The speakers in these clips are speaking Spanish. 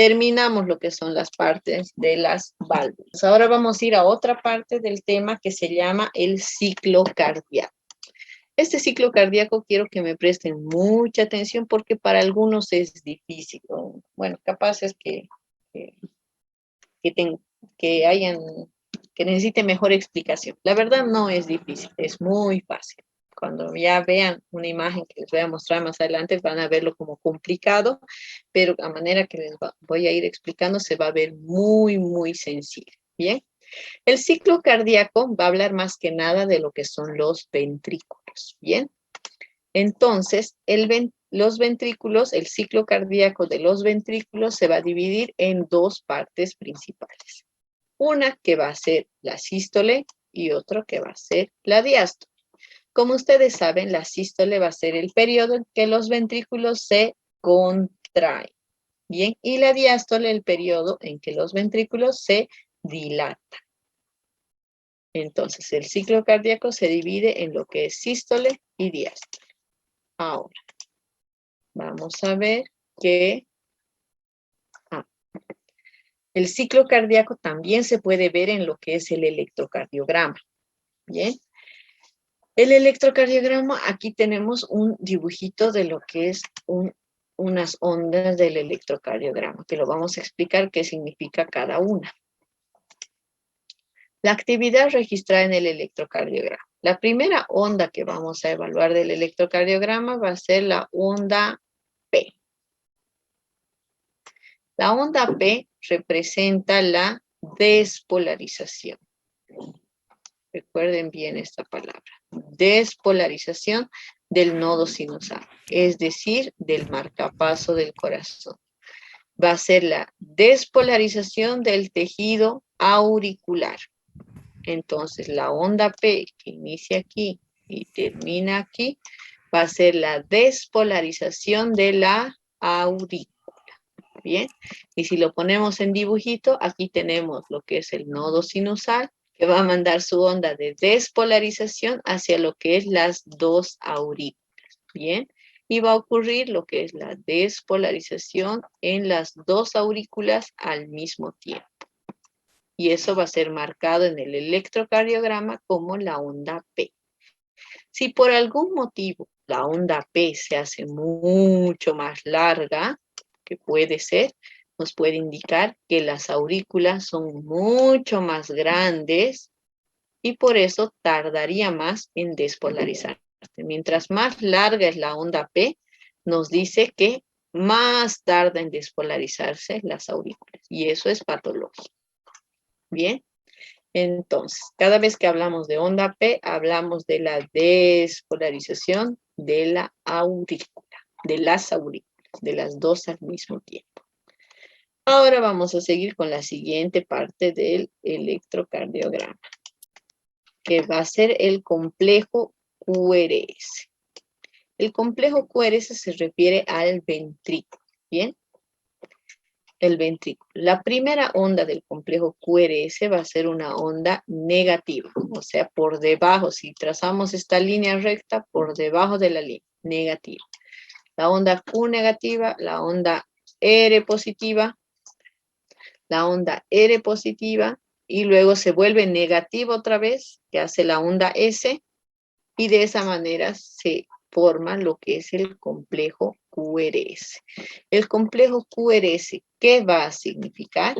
terminamos lo que son las partes de las válvulas. Ahora vamos a ir a otra parte del tema que se llama el ciclo cardíaco. Este ciclo cardíaco quiero que me presten mucha atención porque para algunos es difícil. Bueno, capaz es que, que hayan, que necesite mejor explicación. La verdad no es difícil, es muy fácil. Cuando ya vean una imagen que les voy a mostrar más adelante, van a verlo como complicado, pero a manera que les voy a ir explicando, se va a ver muy, muy sencillo. Bien. El ciclo cardíaco va a hablar más que nada de lo que son los ventrículos. Bien. Entonces, los ventrículos, el ciclo cardíaco de los ventrículos se va a dividir en dos partes principales. Una que va a ser la sístole y otra que va a ser la diástole. Como ustedes saben, la sístole va a ser el periodo en que los ventrículos se contraen. Bien, y la diástole el periodo en que los ventrículos se dilatan. Entonces, el ciclo cardíaco se divide en lo que es sístole y diástole. Ahora, vamos a ver que el ciclo cardíaco también se puede ver en lo que es el electrocardiograma. Bien. El electrocardiograma, aquí tenemos un dibujito de lo que es unas ondas del electrocardiograma, que lo vamos a explicar qué significa cada una. La actividad registrada en el electrocardiograma. La primera onda que vamos a evaluar del electrocardiograma va a ser la onda P. La onda P representa la despolarización. Recuerden bien esta palabra. Despolarización del nodo sinusal, es decir, del marcapaso del corazón. Va a ser la despolarización del tejido auricular. Entonces, la onda P que inicia aquí y termina aquí, va a ser la despolarización de la aurícula. Bien, y si lo ponemos en dibujito, aquí tenemos lo que es el nodo sinusal, que va a mandar su onda de despolarización hacia lo que es las dos aurículas. Bien, y va a ocurrir lo que es la despolarización en las dos aurículas al mismo tiempo. Y eso va a ser marcado en el electrocardiograma como la onda P. Si por algún motivo la onda P se hace mucho más larga, que puede ser, nos puede indicar que las aurículas son mucho más grandes y por eso tardaría más en despolarizarse. Mientras más larga es la onda P, nos dice que más tarda en despolarizarse las aurículas y eso es patológico. Bien. Entonces, cada vez que hablamos de onda P, hablamos de la despolarización de la aurícula, de las aurículas, de las dos al mismo tiempo. Ahora vamos a seguir con la siguiente parte del electrocardiograma, que va a ser el complejo QRS. El complejo QRS se refiere al ventrículo, ¿bien? El ventrículo. La primera onda del complejo QRS va a ser una onda negativa, o sea, por debajo, si trazamos esta línea recta, por debajo de la línea, negativa. La onda Q negativa, la onda R positiva, la onda R positiva, y luego se vuelve negativa otra vez, que hace la onda S, y de esa manera se forma lo que es el complejo QRS. El complejo QRS, ¿qué va a significar?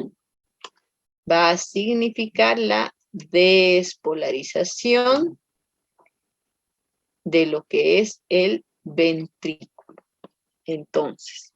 Va a significar la despolarización de lo que es el ventrículo. Entonces,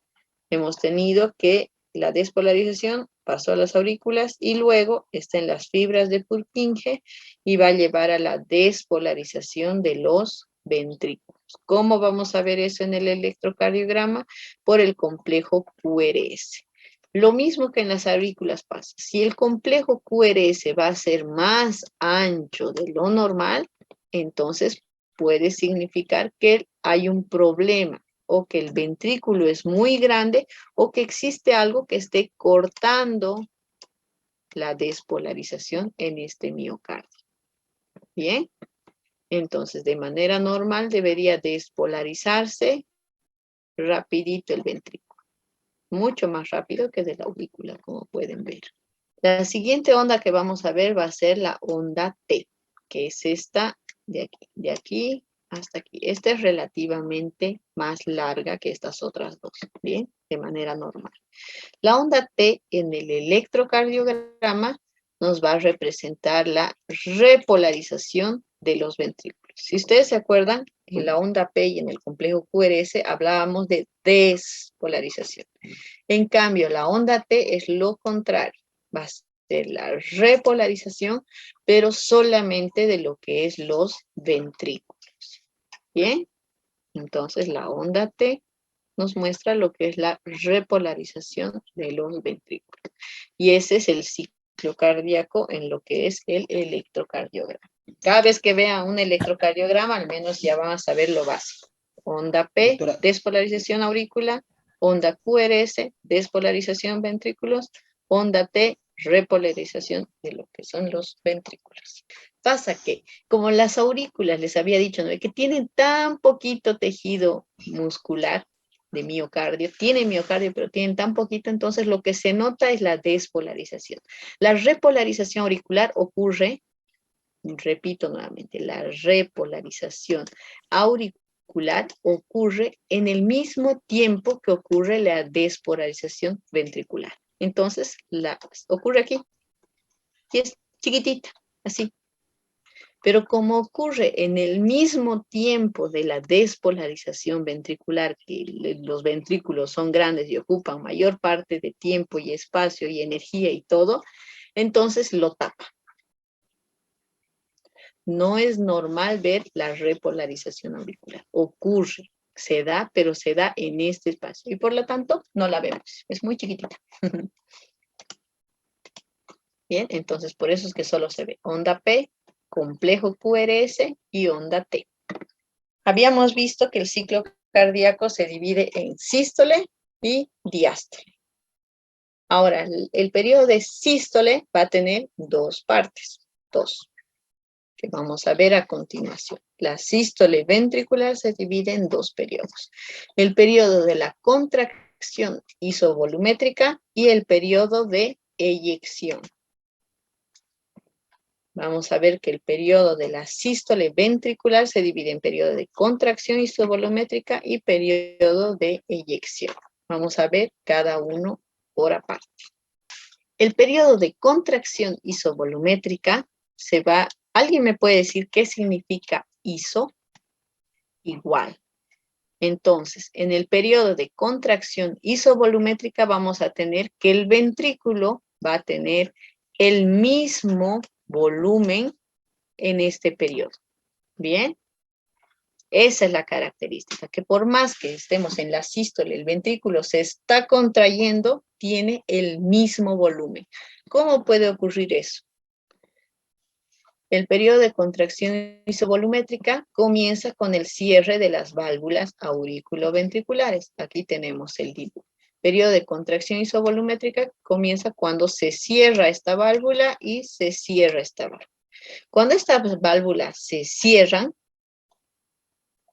hemos tenido que la despolarización pasó a las aurículas y luego está en las fibras de Purkinje y va a llevar a la despolarización de los ventrículos. ¿Cómo vamos a ver eso en el electrocardiograma? Por el complejo QRS. Lo mismo que en las aurículas pasa. Si el complejo QRS va a ser más ancho de lo normal, entonces puede significar que hay un problema o que el ventrículo es muy grande o que existe algo que esté cortando la despolarización en este miocardio. Bien, entonces de manera normal debería despolarizarse rapidito el ventrículo. mucho más rápido que de la aurícula, como pueden ver. La siguiente onda que vamos a ver va a ser la onda T, que es esta de aquí hasta aquí. Esta es relativamente más larga que estas otras dos, ¿bien? De manera normal. La onda T en el electrocardiograma nos va a representar la repolarización de los ventrículos. Si ustedes se acuerdan, en la onda P y en el complejo QRS hablábamos de despolarización. En cambio, la onda T es lo contrario. Va a ser la repolarización, pero solamente de lo que es los ventrículos. ¿Bien? Entonces, la onda T nos muestra lo que es la repolarización de los ventrículos. Y ese es el ciclo cardíaco en lo que es el electrocardiograma. Cada vez que vean un electrocardiograma, al menos ya van a saber lo básico. Onda P, Doctora, despolarización aurícula. Onda QRS, despolarización ventrículos. Onda T, repolarización de lo que son los ventrículos. Pasa que, como las aurículas, les había dicho, ¿no?, que tienen tan poquito tejido muscular de miocardio, tienen miocardio, pero tienen tan poquito, entonces lo que se nota es la despolarización. La repolarización auricular ocurre, repito nuevamente, la repolarización auricular ocurre en el mismo tiempo que ocurre la despolarización ventricular. Entonces, ocurre aquí, y es chiquitita, así. Pero como ocurre en el mismo tiempo de la despolarización ventricular, que los ventrículos son grandes y ocupan mayor parte de tiempo y espacio y energía y todo, entonces lo tapa. No es normal ver la repolarización auricular. Ocurre, se da, pero se da en este espacio. Y por lo tanto, no la vemos. Es muy chiquitita. Bien, entonces por eso es que solo se ve onda P, complejo QRS y onda T. Habíamos visto que el ciclo cardíaco se divide en sístole y diástole. Ahora, el periodo de sístole va a tener dos partes, que vamos a ver a continuación. La sístole ventricular se divide en dos periodos. El periodo de la contracción isovolumétrica y el periodo de eyección. Vamos a ver que el periodo de la sístole ventricular se divide en periodo de contracción isovolumétrica y periodo de eyección. Vamos a ver cada uno por aparte. El periodo de contracción isovolumétrica ¿alguien me puede decir qué significa iso? Igual. Entonces, en el periodo de contracción isovolumétrica vamos a tener que el ventrículo va a tener el mismo volumen en este periodo. ¿Bien? Esa es la característica, que por más que estemos en la sístole, el ventrículo se está contrayendo, tiene el mismo volumen. ¿Cómo puede ocurrir eso? El periodo de contracción isovolumétrica comienza con el cierre de las válvulas aurículo-ventriculares. Aquí tenemos el dibujo. Periodo de contracción isovolumétrica comienza cuando se cierra esta válvula y se cierra esta válvula. Cuando estas válvulas se cierran,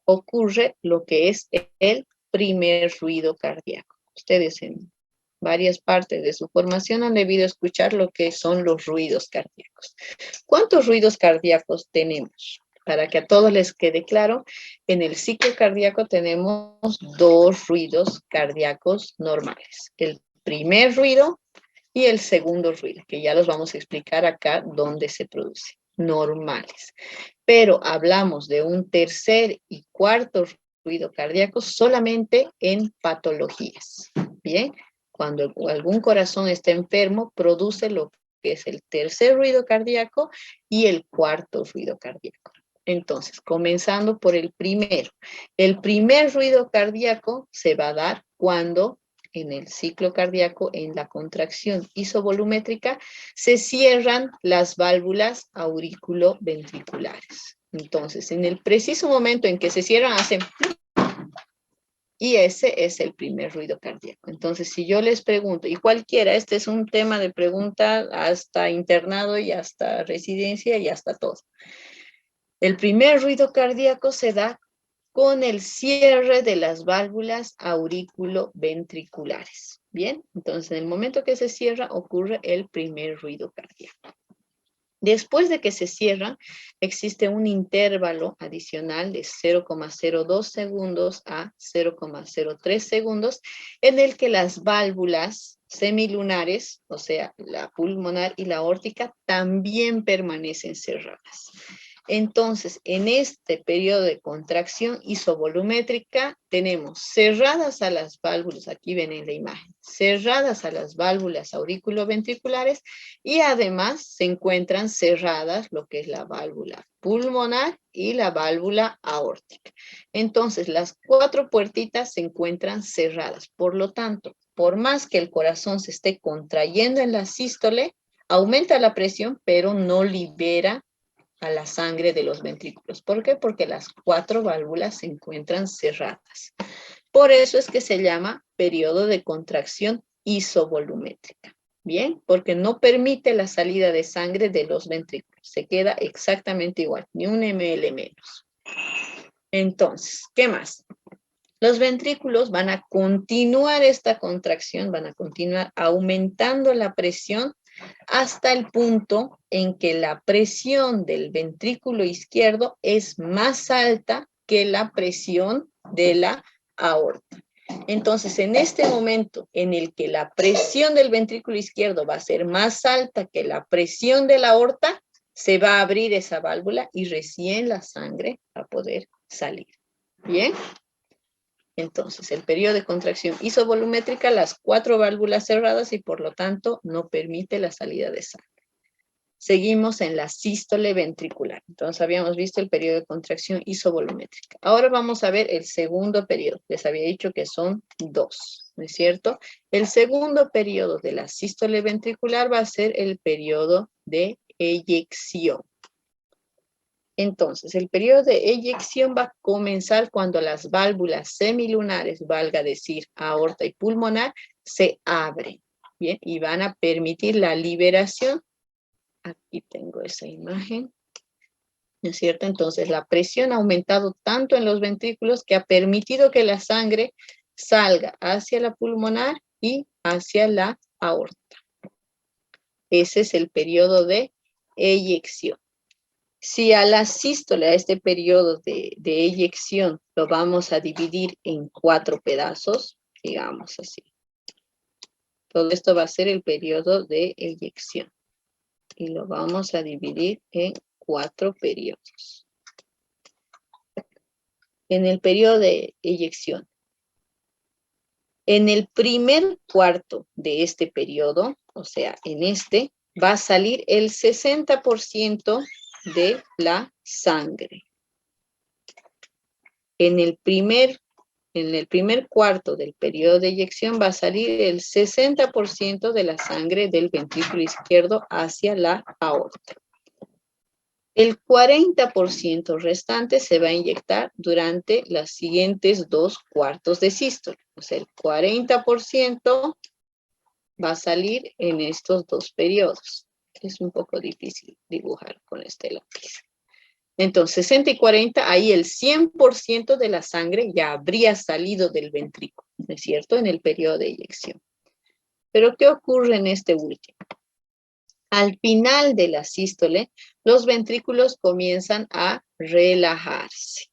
ocurre lo que es el primer ruido cardíaco. Ustedes en varias partes de su formación han debido escuchar lo que son los ruidos cardíacos. ¿Cuántos ruidos cardíacos tenemos? Para que a todos les quede claro, en el ciclo cardíaco tenemos dos ruidos cardíacos normales. El primer ruido y el segundo ruido, que ya los vamos a explicar acá dónde se produce. Normales. Pero hablamos de un tercer y cuarto ruido cardíaco solamente en patologías. Bien, cuando algún corazón está enfermo, produce lo que es el tercer ruido cardíaco y el cuarto ruido cardíaco. Entonces, comenzando por el primero. El primer ruido cardíaco se va a dar cuando en el ciclo cardíaco, en la contracción isovolumétrica, se cierran las válvulas aurículo-ventriculares. Entonces, en el preciso momento en que se cierran, hacen... Y ese es el primer ruido cardíaco. Entonces, si yo les pregunto, y cualquiera, este es un tema de pregunta hasta internado y hasta residencia y hasta todo. El primer ruido cardíaco se da con el cierre de las válvulas aurículo-ventriculares. Bien, entonces en el momento que se cierra ocurre el primer ruido cardíaco. Después de que se cierra, existe un intervalo adicional de 0,02 segundos a 0,03 segundos en el que las válvulas semilunares, o sea, la pulmonar y la aórtica, también permanecen cerradas. Entonces, en este periodo de contracción isovolumétrica, tenemos cerradas a las válvulas, aquí ven en la imagen, cerradas a las válvulas auriculoventriculares y además se encuentran cerradas lo que es la válvula pulmonar y la válvula aórtica. Entonces, las 4 puertitas se encuentran cerradas. Por lo tanto, por más que el corazón se esté contrayendo en la sístole, aumenta la presión, pero no libera a la sangre de los ventrículos. ¿Por qué? Porque las 4 válvulas se encuentran cerradas. Por eso es que se llama periodo de contracción isovolumétrica. Bien, porque no permite la salida de sangre de los ventrículos. Se queda exactamente igual, ni un ml menos. Entonces, ¿qué más? Los ventrículos van a continuar esta contracción, van a continuar aumentando la presión hasta el punto en que la presión del ventrículo izquierdo es más alta que la presión de la aorta. Entonces, en este momento en el que la presión del ventrículo izquierdo va a ser más alta que la presión de la aorta, se va a abrir esa válvula y recién la sangre va a poder salir. ¿Bien? Entonces, el periodo de contracción isovolumétrica, las 4 válvulas cerradas y por lo tanto no permite la salida de sangre. Seguimos en la sístole ventricular. Entonces, habíamos visto el periodo de contracción isovolumétrica. Ahora vamos a ver el segundo periodo. Les había dicho que son 2, ¿no es cierto? El segundo periodo de la sístole ventricular va a ser el periodo de eyección. Entonces, el periodo de eyección va a comenzar cuando las válvulas semilunares, valga decir aorta y pulmonar, se abren, ¿bien? Y van a permitir la liberación. Aquí tengo esa imagen, ¿no es cierto? Entonces, la presión ha aumentado tanto en los ventrículos que ha permitido que la sangre salga hacia la pulmonar y hacia la aorta. Ese es el periodo de eyección. Si a la sístole, a este periodo de eyección, lo vamos a dividir en 4 pedazos, digamos así. Todo esto va a ser el periodo de eyección. Y lo vamos a dividir en 4 periodos. En el periodo de eyección. En el primer cuarto de este periodo, o sea, en este, va a salir el 60% de la sangre. En el primer cuarto del periodo de eyección va a salir el 60% de la sangre del ventrículo izquierdo hacia la aorta. El 40% restante se va a inyectar durante los siguientes 2 cuartos de sístole. O sea, el 40% va a salir en estos 2 periodos. Es un poco difícil dibujar con este lápiz. Entonces, 60 y 40, ahí el 100% de la sangre ya habría salido del ventrículo, ¿no es cierto? En el periodo de eyección. Pero, ¿qué ocurre en este último? Al final de la sístole, los ventrículos comienzan a relajarse,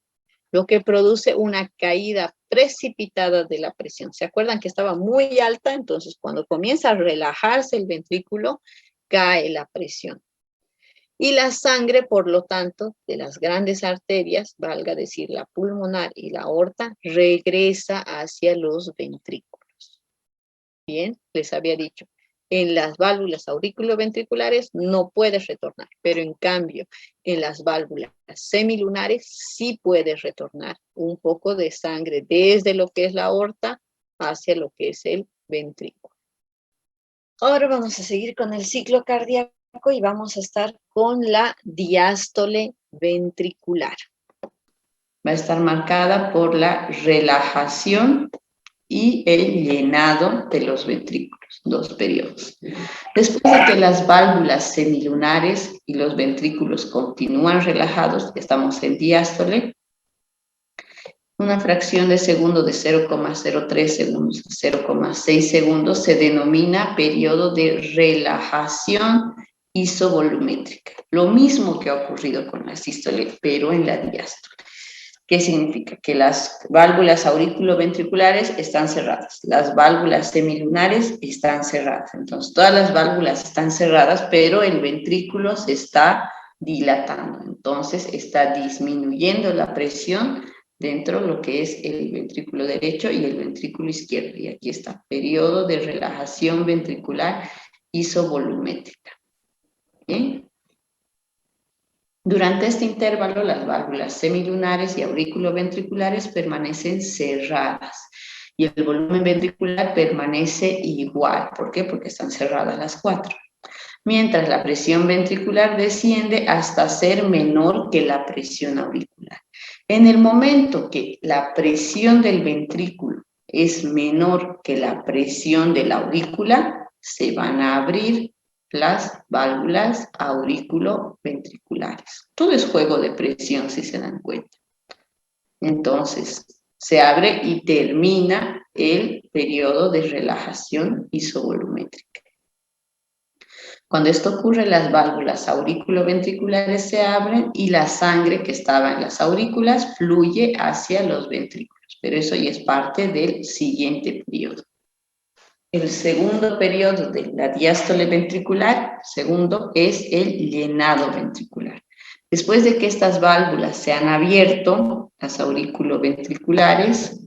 lo que produce una caída precipitada de la presión. ¿Se acuerdan que estaba muy alta? Entonces, cuando comienza a relajarse el ventrículo, cae la presión. Y la sangre, por lo tanto, de las grandes arterias, valga decir la pulmonar y la aorta, regresa hacia los ventrículos. Bien, les había dicho, en las válvulas auriculoventriculares no puede retornar, pero en cambio, en las válvulas semilunares sí puede retornar un poco de sangre desde lo que es la aorta hacia lo que es el ventrículo. Ahora vamos a seguir con el ciclo cardíaco y vamos a estar con la diástole ventricular. Va a estar marcada por la relajación y el llenado de los ventrículos, 2 periodos. Después de que las válvulas semilunares y los ventrículos continúan relajados, estamos en diástole, Una fracción de segundo de 0,03 segundos, 0,6 segundos se denomina periodo de relajación isovolumétrica. Lo mismo que ha ocurrido con la sístole, pero en la diástole. ¿Qué significa? Que las válvulas auriculoventriculares están cerradas, las válvulas semilunares están cerradas. Entonces, todas las válvulas están cerradas, pero el ventrículo se está dilatando. Entonces, está disminuyendo la presión dentro de lo que es el ventrículo derecho y el ventrículo izquierdo. Y aquí está, periodo de relajación ventricular isovolumétrica. ¿Bien? Durante este intervalo, las válvulas semilunares y auriculoventriculares permanecen cerradas y el volumen ventricular permanece igual. ¿Por qué? Porque están cerradas las cuatro. Mientras la presión ventricular desciende hasta ser menor que la presión auricular. En el momento que la presión del ventrículo es menor que la presión de la aurícula, se van a abrir las válvulas auriculoventriculares. Todo es juego de presión, si se dan cuenta. Entonces, se abre y termina el periodo de relajación isovolumétrica. Cuando esto ocurre, las válvulas auriculoventriculares se abren y la sangre que estaba en las aurículas fluye hacia los ventrículos. Pero eso ya es parte del siguiente periodo. El segundo periodo de la diástole ventricular, segundo, es el llenado ventricular. Después de que estas válvulas se han abierto, las auriculoventriculares,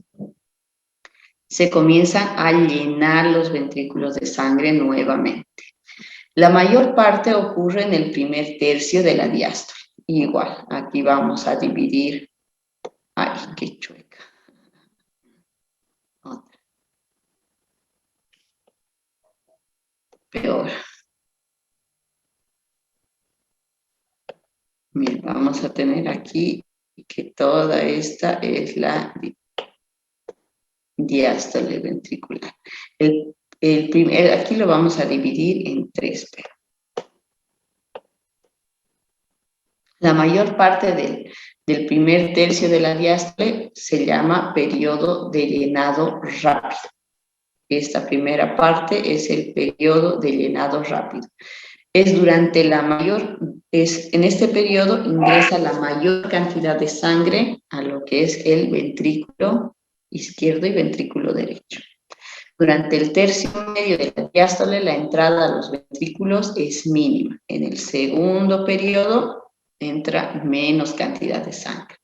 se comienzan a llenar los ventrículos de sangre nuevamente. La mayor parte ocurre en el primer tercio de la diástole. Igual, aquí vamos a dividir. Ay, qué chueca. Otra. Peor. Bien, vamos a tener aquí que toda esta es la diástole ventricular. Aquí lo vamos a dividir en tres. La mayor parte del primer tercio de la diástole se llama periodo de llenado rápido. Esta primera parte es el periodo de llenado rápido. En este periodo ingresa la mayor cantidad de sangre a lo que es el ventrículo izquierdo y ventrículo derecho. Durante el tercio medio de la diástole, la entrada a los ventrículos es mínima. En el segundo periodo entra menos cantidad de sangre.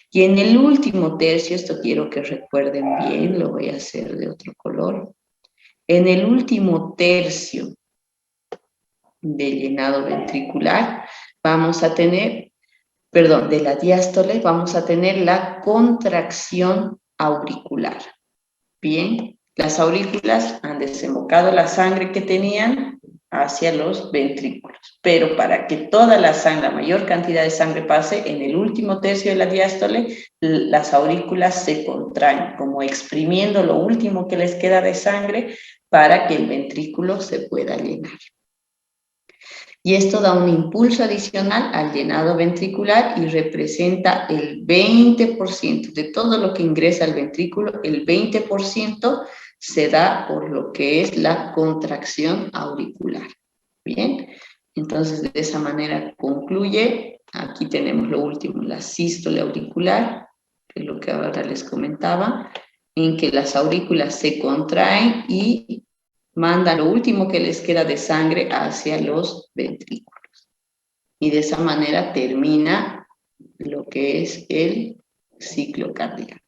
Y en el último tercio, esto quiero que recuerden bien, lo voy a hacer de otro color. En el último tercio de llenado ventricular, de la diástole, vamos a tener la contracción auricular. Bien, las aurículas han desembocado la sangre que tenían hacia los ventrículos, pero para que toda la mayor cantidad de sangre pase, en el último tercio de la diástole, las aurículas se contraen, como exprimiendo lo último que les queda de sangre para que el ventrículo se pueda llenar. Y esto da un impulso adicional al llenado ventricular y representa el 20% de todo lo que ingresa al ventrículo, el 20% se da por lo que es la contracción auricular. Bien, entonces de esa manera concluye. Aquí tenemos lo último, la sístole auricular, que es lo que ahora les comentaba, en que las aurículas se contraen y manda lo último que les queda de sangre hacia los ventrículos. Y de esa manera termina lo que es el ciclo cardíaco.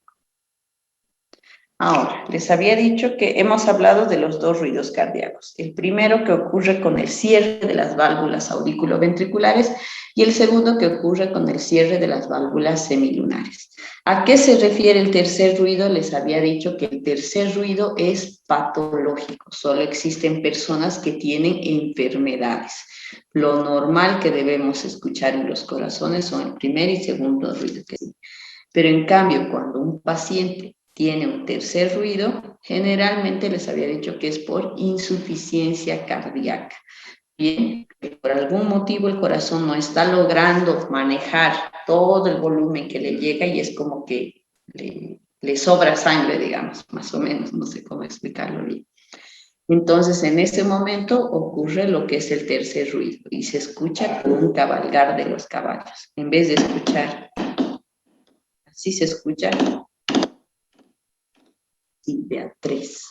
Ahora, les había dicho que hemos hablado de los dos ruidos cardíacos. El primero que ocurre con el cierre de las válvulas auriculoventriculares y el segundo que ocurre con el cierre de las válvulas semilunares. ¿A qué se refiere el tercer ruido? Les había dicho que el tercer ruido es patológico. Solo existen personas que tienen enfermedades. Lo normal que debemos escuchar en los corazones son el primer y segundo ruido. Pero en cambio, cuando un paciente tiene un tercer ruido, generalmente les había dicho que es por insuficiencia cardíaca. Bien, por algún motivo el corazón no está logrando manejar todo el volumen que le llega y es como que le sobra sangre, digamos, más o menos, no sé cómo explicarlo bien. Entonces, en ese momento ocurre lo que es el tercer ruido y se escucha un cabalgar de los caballos. En vez de escuchar, así se escucha, y de a tres.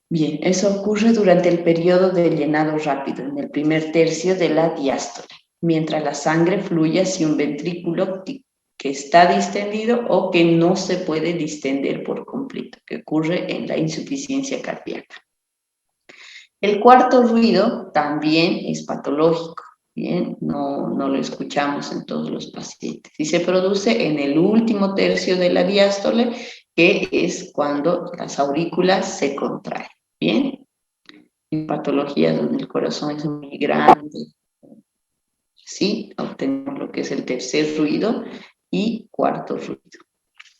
Bien, eso ocurre durante el periodo de llenado rápido, en el primer tercio de la diástole, mientras la sangre fluye hacia un ventrículo que está distendido o que no se puede distender por completo, que ocurre en la insuficiencia cardíaca. El cuarto ruido también es patológico, bien, no lo escuchamos en todos los pacientes y se produce en el último tercio de la diástole, que es cuando las aurículas se contraen, bien, en patologías donde el corazón es muy grande, sí, obtenemos lo que es el tercer ruido y cuarto ruido.